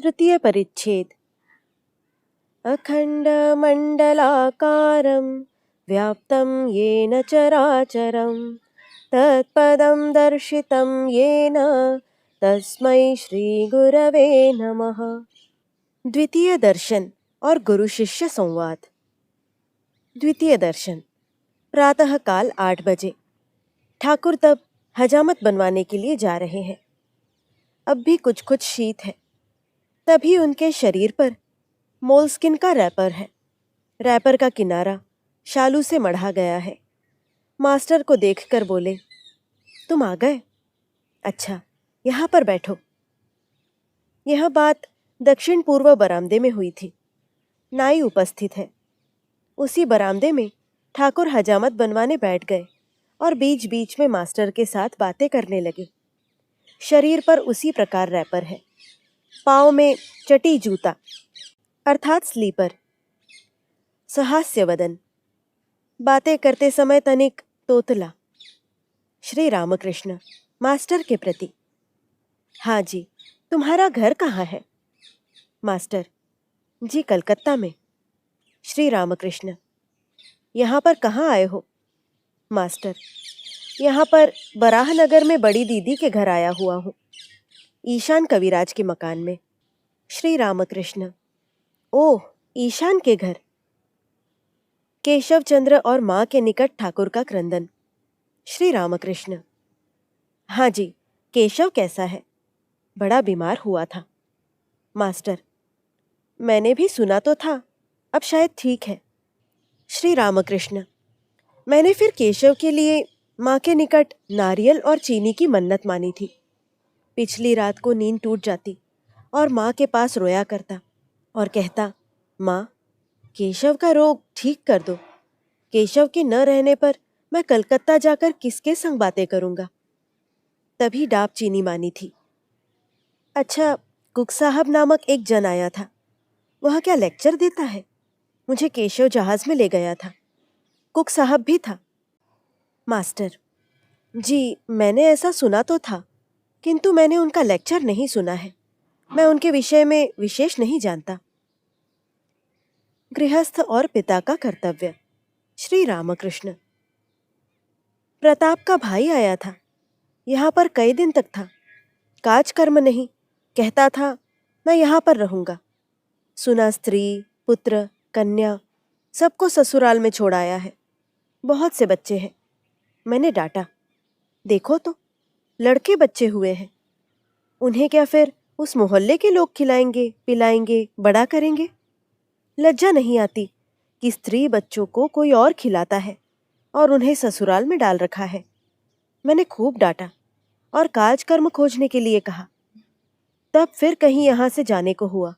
तृतीय परिच्छेद। अखण्डमण्डलाकारं व्याप्तं येन चराचरं तत्पदं दर्शितं येन तस्मै श्रीगुरवे नमः। द्वितीय दर्शन और गुरु शिष्य संवाद। द्वितीय दर्शन। प्रातः काल 8 बजे। ठाकुर तब हजामत बनवाने के लिए जा रहे हैं। अब भी कुछ कुछ शीत है। तभी उनके शरीर पर मोलस्किन का रैपर है। रैपर का किनारा शालू से मढ़ा गया है। मास्टर को देखकर बोले, तुम आ गए? अच्छा, यहाँ पर बैठो। यह बात दक्षिण पूर्व बरामदे में हुई थी। नाई उपस्थित है। उसी बरामदे में ठाकुर हजामत बनवाने बैठ गए और बीच बीच में मास्टर के साथ बातें करने लगे। शरीर पर उसी प्रकार रैपर है। पाँव में चटी जूता अर्थात स्लीपर। सहास्य वदन। बातें करते समय तनिक तोतला। श्री रामकृष्ण मास्टर के प्रति, हाँ जी, तुम्हारा घर कहाँ है? मास्टर, जी कलकत्ता में। श्री रामकृष्ण, यहाँ पर कहाँ आए हो? मास्टर, यहाँ पर बराहनगर में बड़ी दीदी के घर आया हुआ हूँ, ईशान कविराज के मकान में। श्री रामकृष्ण, ओह, ईशान के घर। केशव चंद्र और माँ के निकट ठाकुर का क्रंदन। श्री रामकृष्ण, हाँ जी, केशव कैसा है? बड़ा बीमार हुआ था। मास्टर, मैंने भी सुना तो था, अब शायद ठीक है। श्री रामकृष्ण, मैंने फिर केशव के लिए माँ के निकट नारियल और चीनी की मन्नत मानी थी। पिछली रात को नींद टूट जाती और माँ के पास रोया करता और कहता, माँ, केशव का रोग ठीक कर दो। केशव के न रहने पर मैं कलकत्ता जाकर किसके संग बातें करूँगा। तभी डाब चीनी मानी थी। अच्छा, कुक साहब नामक एक जन आया था, वह क्या लेक्चर देता है? मुझे केशव जहाज में ले गया था। कुक साहब भी था। मास्टर, जी मैंने ऐसा सुना तो था, किंतु मैंने उनका लेक्चर नहीं सुना है। मैं उनके विषय में विशेष नहीं जानता। गृहस्थ और पिता का कर्तव्य। श्री रामकृष्ण, प्रताप का भाई आया था, यहाँ पर कई दिन तक था। काज कर्म नहीं, कहता था मैं यहाँ पर रहूँगा। सुना स्त्री, पुत्र, कन्या सबको ससुराल में छोड़ आया है। बहुत से बच्चे हैं। मैंने डांटा, देखो तो लड़के बच्चे हुए हैं, उन्हें क्या फिर उस मोहल्ले के लोग खिलाएंगे, पिलाएंगे, बड़ा करेंगे? लज्जा नहीं आती कि स्त्री बच्चों को कोई और खिलाता है और उन्हें ससुराल में डाल रखा है। मैंने खूब डांटा और काज कर्म खोजने के लिए कहा। तब फिर कहीं यहाँ से जाने को हुआ।